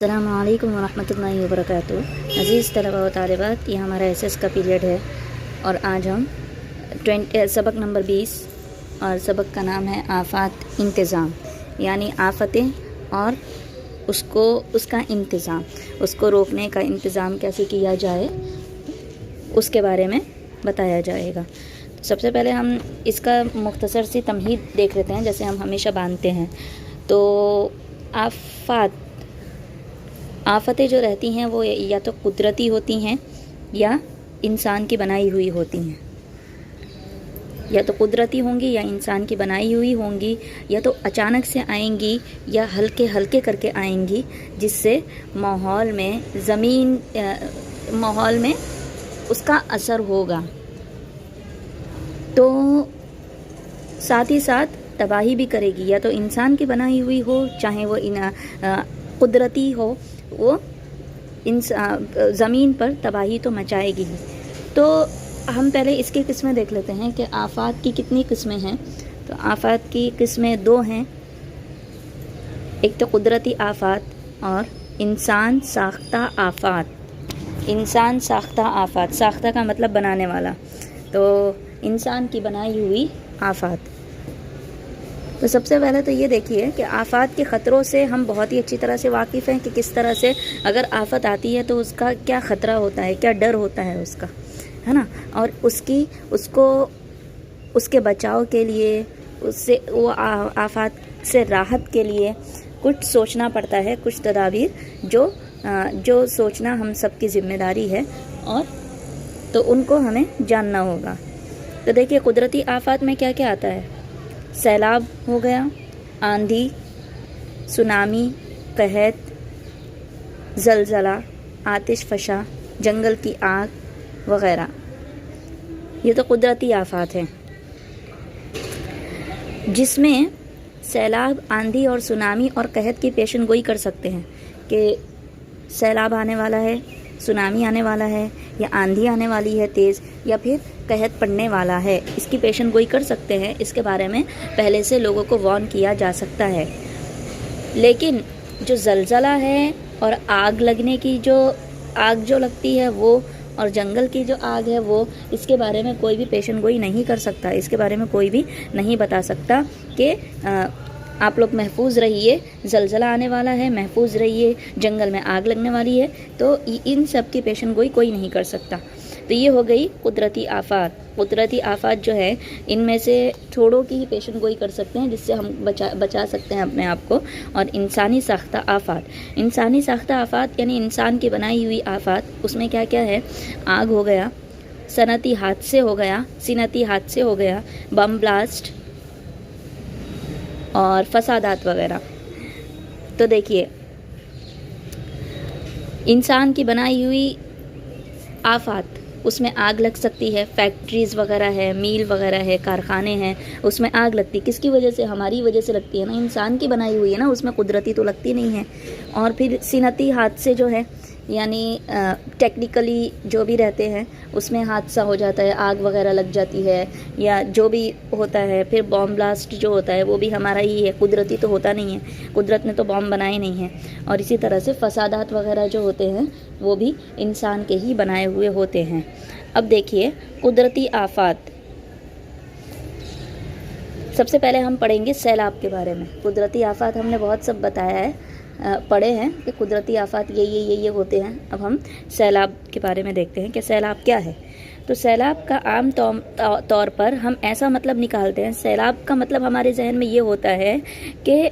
السلام علیکم ورحمۃ اللہ وبرکاتہ۔ عزیز طلباء و طالبات، یہ ہمارا ایس کا پیریڈ ہے اور آج ہم سبق نمبر 20 اور سبق کا نام ہے آفات انتظام، یعنی آفتیں اور اس کا انتظام، اس کو روکنے کا انتظام کیسے کیا جائے اس کے بارے میں بتایا جائے گا۔ سب سے پہلے ہم اس کا مختصر سی تمہید دیکھ لیتے ہیں، جیسے ہم ہمیشہ باندھتے ہیں۔ تو آفتیں جو رہتی ہیں وہ یا تو قدرتی ہوتی ہیں یا انسان کی بنائی ہوئی ہوتی ہیں، یا تو قدرتی ہوں گی یا انسان کی بنائی ہوئی ہوں گی، یا تو اچانک سے آئیں گی یا ہلکے ہلکے کر کے آئیں گی، جس سے ماحول میں اس کا اثر ہوگا، تو ساتھ ہی ساتھ تباہی بھی کرے گی، یا تو انسان کی بنائی ہوئی ہو، چاہے وہ قدرتی ہو، وہ زمین پر تباہی تو مچائے گی ہی۔ تو ہم پہلے اس کی قسمیں دیکھ لیتے ہیں کہ آفات کی کتنی قسمیں ہیں۔ تو آفات کی قسمیں دو ہیں، ایک تو قدرتی آفات اور انسان ساختہ آفات۔ انسان ساختہ آفات، ساختہ کا مطلب بنانے والا، تو انسان کی بنائی ہوئی آفات۔ تو سب سے پہلے تو یہ دیکھیے کہ آفات کے خطروں سے ہم بہت ہی اچھی طرح سے واقف ہیں کہ کس طرح سے اگر آفت آتی ہے تو اس کا کیا خطرہ ہوتا ہے، کیا ڈر ہوتا ہے اس کا، ہے نا، اور اس کے بچاؤ کے لیے، وہ آفات سے راحت کے لیے کچھ سوچنا پڑتا ہے، کچھ تدابیر جو سوچنا ہم سب کی ذمہ داری ہے، اور تو ان کو ہمیں جاننا ہوگا۔ تو دیکھیے قدرتی آفات میں کیا کیا آتا ہے۔ سیلاب ہو گیا، آندھی، سونامی، قحط، زلزلہ، آتش فشاں، جنگل کی آگ وغیرہ، یہ تو قدرتی آفات ہیں، جس میں سیلاب، آندھی اور سونامی اور قحط کی پیشن گوئی کر سکتے ہیں کہ سیلاب آنے والا ہے، سونامی آنے والا ہے، یا آندھی آنے والی ہے تیز، یا پھر قحط پڑنے والا ہے، اس کی پیشن گوئی کر سکتے ہیں۔ اس کے بارے میں پہلے سے لوگوں کو وارن کیا جا سکتا ہے۔ لیکن جو زلزلہ ہے اور آگ جو لگتی ہے وہ، اور جنگل کی جو آگ ہے وہ، اس کے بارے میں کوئی بھی پیشن گوئی نہیں کر سکتا، اس کے بارے میں کوئی بھی نہیں بتا سکتا کہ آپ لوگ محفوظ رہیے، زلزلہ آنے والا ہے، محفوظ رہیے، جنگل میں آگ لگنے والی ہے، تو ان سب کی پیشن گوئی کوئی نہیں کر سکتا۔ تو یہ ہو گئی قدرتی آفات۔ قدرتی آفات جو ہے ان میں سے تھوڑوں کی ہی پیشن گوئی کر سکتے ہیں، جس سے ہم بچا سکتے ہیں اپنے آپ کو۔ اور انسانی ساختہ آفات، انسانی ساختہ آفات یعنی انسان کی بنائی ہوئی آفات، اس میں کیا کیا ہے۔ آگ ہو گیا، صنعتی حادثے ہو گیا، بم بلاسٹ اور فسادات وغیرہ۔ تو دیکھیے انسان کی بنائی ہوئی آفات، اس میں آگ لگ سکتی ہے، فیکٹریز وغیرہ ہے، میل وغیرہ ہے، کارخانے ہیں، اس میں آگ لگتی، کس کی وجہ سے؟ ہماری وجہ سے لگتی ہے نا، انسان کی بنائی ہوئی ہے نا، اس میں قدرتی تو لگتی نہیں ہے۔ اور پھر صنعتی حادثے جو ہے، یعنی ٹیکنیکلی جو بھی رہتے ہیں، اس میں حادثہ ہو جاتا ہے، آگ وغیرہ لگ جاتی ہے، یا جو بھی ہوتا ہے۔ پھر بام بلاسٹ جو ہوتا ہے وہ بھی ہمارا ہی ہے، قدرتی تو ہوتا نہیں ہے، قدرت نے تو بام بنائے نہیں ہیں۔ اور اسی طرح سے فسادات وغیرہ جو ہوتے ہیں وہ بھی انسان کے ہی بنائے ہوئے ہوتے ہیں۔ اب دیکھیے قدرتی آفات، سب سے پہلے ہم پڑھیں گے سیلاب کے بارے میں۔ قدرتی آفات ہم نے بہت سب بتایا ہے، پڑھے ہیں کہ قدرتی آفات یہ ہوتے ہیں۔ اب ہم سیلاب کے بارے میں دیکھتے ہیں کہ سیلاب کیا ہے۔ تو سیلاب کا عام طور پر ہم ایسا مطلب نکالتے ہیں، سیلاب کا مطلب ہمارے ذہن میں یہ ہوتا ہے کہ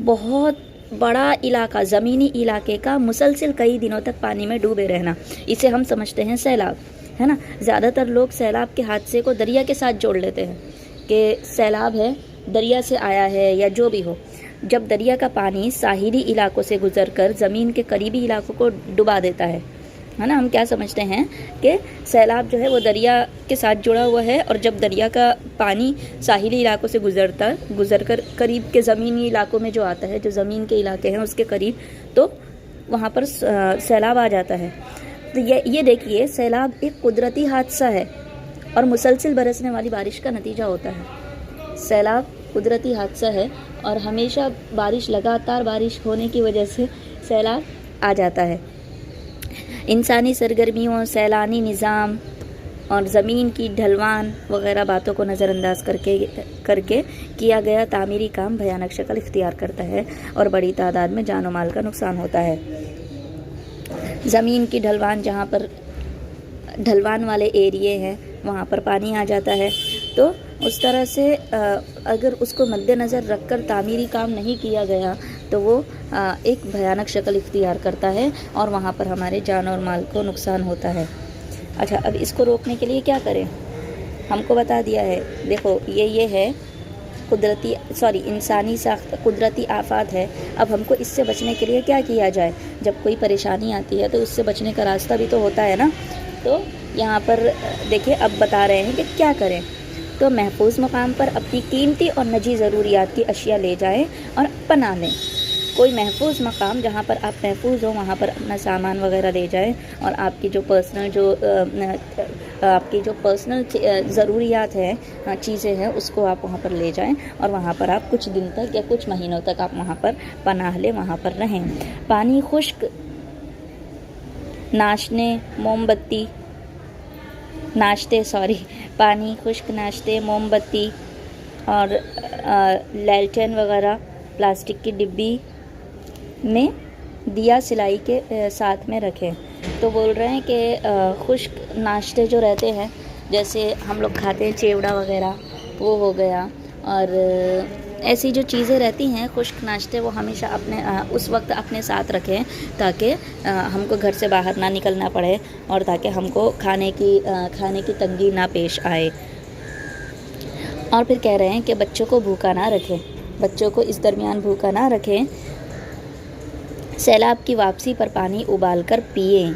بہت بڑا علاقہ، زمینی علاقے کا مسلسل کئی دنوں تک پانی میں ڈوبے رہنا، اسے ہم سمجھتے ہیں سیلاب، ہے نا۔ زیادہ تر لوگ سیلاب کے حادثے کو دریا کے ساتھ جوڑ لیتے ہیں کہ سیلاب ہے، دریا سے آیا ہے یا جو بھی ہو۔ جب دریا کا پانی ساحلی علاقوں سے گزر کر زمین کے قریبی علاقوں کو ڈبا دیتا ہے نا، ہم کیا سمجھتے ہیں کہ سیلاب جو ہے وہ دریا کے ساتھ جڑا ہوا ہے، اور جب دریا کا پانی ساحلی علاقوں سے گزر کر قریب کے زمینی علاقوں میں جو آتا ہے، جو زمین کے علاقے ہیں اس کے قریب، تو وہاں پر سیلاب آ جاتا ہے۔ تو یہ دیکھیے سیلاب ایک قدرتی حادثہ ہے اور مسلسل برسنے والی بارش کا نتیجہ ہوتا ہے۔ سیلاب قدرتی حادثہ ہے، اور ہمیشہ لگاتار بارش ہونے کی وجہ سے سیلاب آ جاتا ہے۔ انسانی سرگرمیوں، سیلانی نظام اور زمین کی ڈھلوان وغیرہ باتوں کو نظر انداز کر کے کیا گیا تعمیری کام بھیانک شکل اختیار کرتا ہے اور بڑی تعداد میں جان و مال کا نقصان ہوتا ہے۔ زمین کی ڈھلوان، جہاں پر ڈھلوان والے ایریے ہیں وہاں پر پانی آ جاتا ہے، تو اس طرح سے اگر اس کو مد نظر رکھ کر تعمیری کام نہیں کیا گیا تو وہ ایک بھیانک شکل اختیار کرتا ہے اور وہاں پر ہمارے جان اور مال کو نقصان ہوتا ہے۔ اچھا، اب اس کو روکنے کے لیے کیا کریں؟ ہم کو بتا دیا ہے، دیکھو یہ ہے انسانی ساخت قدرتی آفات ہے۔ اب ہم کو اس سے بچنے کے لیے کیا کیا جائے؟ جب کوئی پریشانی آتی ہے تو اس سے بچنے کا راستہ بھی تو ہوتا ہے نا۔ تو یہاں پر دیکھیں اب بتا رہے ہیں کہ کیا کریں۔ تو محفوظ مقام پر اپنی قیمتی اور نجی ضروریات کی اشیاء لے جائیں اور پناہ لیں۔ کوئی محفوظ مقام جہاں پر آپ محفوظ ہو وہاں پر اپنا سامان وغیرہ لے جائیں اور آپ کی جو پرسنل ضروریات ہیں، چیزیں ہیں، اس کو آپ وہاں پر لے جائیں اور وہاں پر آپ کچھ دن تک یا کچھ مہینوں تک آپ وہاں پر پناہ لیں، وہاں پر رہیں۔ پانی خشک ناشتے، موم بتی اور لالٹین وغیرہ پلاسٹک کی ڈبی میں دیا سلائی کے ساتھ میں رکھیں۔ تو بول رہے ہیں کہ خشک ناشتے جو رہتے ہیں، جیسے ہم لوگ کھاتے ہیں چیوڑا وغیرہ، وہ ہو گیا، اور ایسی جو چیزیں رہتی ہیں خشک ناشتے، وہ ہمیشہ اس وقت اپنے ساتھ رکھیں تاکہ ہم کو گھر سے باہر نہ نکلنا پڑے اور تاکہ ہم کو کھانے کی تنگی نہ پیش آئے۔ اور پھر کہہ رہے ہیں کہ بچوں کو بھوکا نہ رکھیں، بچوں کو اس درمیان بھوکا نہ رکھیں۔ سیلاب کی واپسی پر پانی ابال کر پئیں۔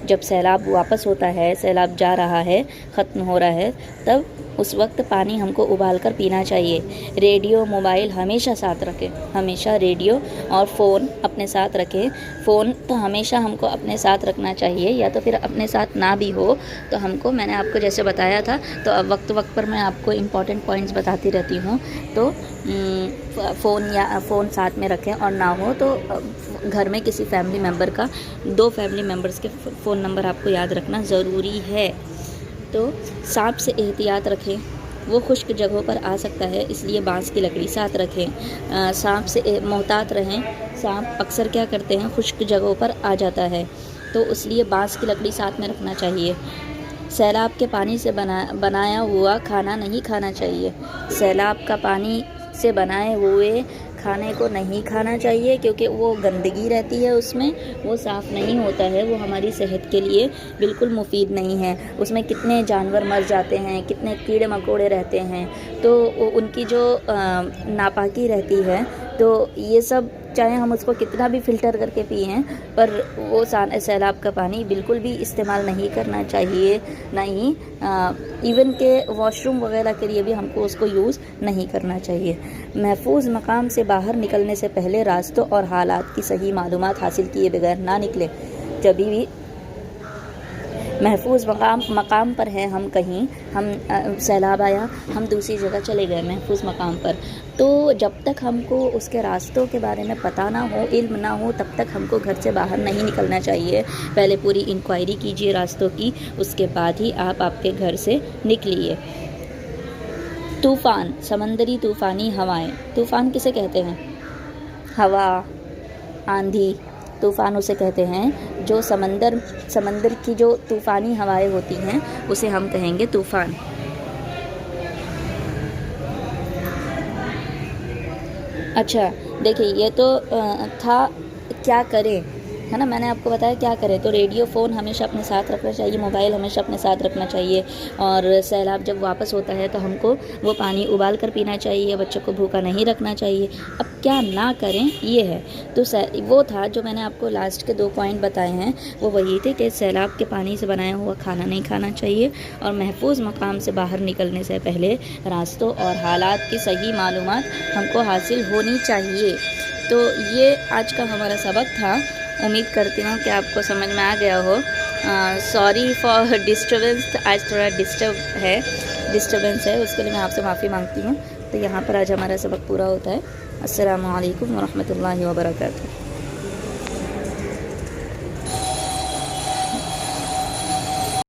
جب سیلاب واپس ہوتا ہے، سیلاب جا رہا ہے، ختم ہو رہا ہے، تب اس وقت پانی ہم کو ابال کر پینا چاہیے۔ ریڈیو، موبائل ہمیشہ ساتھ رکھیں، ہمیشہ ریڈیو اور فون اپنے ساتھ رکھیں۔ فون تو ہمیشہ ہم کو اپنے ساتھ رکھنا چاہیے، یا تو پھر اپنے ساتھ نہ بھی ہو تو ہم کو، میں نے آپ کو جیسے بتایا تھا، تو اب وقت پر میں آپ کو امپورٹنٹ پوائنٹس بتاتی رہتی ہوں، تو فون ساتھ میں رکھیں، اور نہ ہو تو گھر میں کسی فیملی ممبر کا، 2 فیملی ممبرس کے فون نمبر آپ کو یاد رکھنا ضروری ہے۔ تو سانپ سے احتیاط رکھیں، وہ خشک جگہوں پر آ سکتا ہے، اس لیے بانس کی لکڑی ساتھ رکھیں۔ سانپ سے محتاط رہیں، سانپ اکثر کیا کرتے ہیں، خشک جگہوں پر آ جاتا ہے، تو اس لیے بانس کی لکڑی ساتھ میں رکھنا چاہیے۔ سیلاب کے پانی سے بنایا ہوا کھانا نہیں کھانا چاہیے۔ سیلاب کا پانی سے بنائے ہوئے کھانے کو نہیں کھانا چاہیے، کیونکہ وہ گندگی رہتی ہے، اس میں وہ صاف نہیں ہوتا ہے، وہ ہماری صحت کے لیے بالکل مفید نہیں ہے۔ اس میں کتنے جانور مر جاتے ہیں، کتنے کیڑے مکوڑے رہتے ہیں، تو ان کی جو ناپاکی رہتی ہے، تو یہ سب چاہے ہم اس کو کتنا بھی فلٹر کر کے پئیں، پر وہ سیلاب کا پانی بالکل بھی استعمال نہیں کرنا چاہیے، نہ ہی ایون کہ واش روم وغیرہ کے لیے بھی ہم کو اس کو یوز نہیں کرنا چاہیے۔ محفوظ مقام سے باہر نکلنے سے پہلے راستوں اور حالات کی صحیح معلومات حاصل کیے بغیر نہ نکلیں۔ جب بھی محفوظ مقام پر ہیں ہم، کہیں ہم سیلاب آیا، ہم دوسری جگہ چلے گئے محفوظ مقام پر، تو جب تک ہم کو اس کے راستوں کے بارے میں پتہ نہ ہو، علم نہ ہو، تب تک ہم کو گھر سے باہر نہیں نکلنا چاہیے۔ پہلے پوری انکوائری کیجیے راستوں کی، اس کے بعد ہی آپ کے گھر سے نکلیے۔ طوفان، سمندری طوفانی ہوائیں۔ طوفان کسے کہتے ہیں؟ ہوا، آندھی، طوفان اسے کہتے ہیں جو سمندر کی جو طوفانی ہوائیں ہوتی ہیں، اسے ہم کہیں گے طوفان۔ اچھا دیکھیے، یہ تو تھا کیا کریں، ہے نا، میں نے آپ کو بتایا کیا کریں۔ تو ریڈیو، فون ہمیشہ اپنے ساتھ رکھنا چاہیے، موبائل ہمیشہ اپنے ساتھ رکھنا چاہیے، اور سیلاب جب واپس ہوتا ہے تو ہم کو وہ پانی ابال کر پینا چاہیے، بچوں کو بھوکا نہیں رکھنا چاہیے۔ اب کیا نہ کریں یہ ہے، تو وہ تھا جو میں نے آپ کو لاسٹ کے 2 پوائنٹ بتائے ہیں، وہ وہی تھے کہ سیلاب کے پانی سے بنایا ہوا کھانا نہیں کھانا چاہیے، اور محفوظ مقام سے باہر نکلنے سے پہلے راستوں اور حالات کی صحیح معلومات ہم کو حاصل ہونی چاہیے۔ تو یہ آج کا ہمارا سبق تھا، امید کرتی ہوں کہ آپ کو سمجھ میں آ گیا ہو۔ سوری فار ڈسٹربنس، آج تھوڑا ڈسٹربنس ہے، اس کے لیے میں آپ سے معافی مانگتی ہوں۔ تو یہاں پر آج ہمارا سبق پورا ہوتا ہے۔ السلام علیکم ورحمۃ اللہ وبرکاتہ۔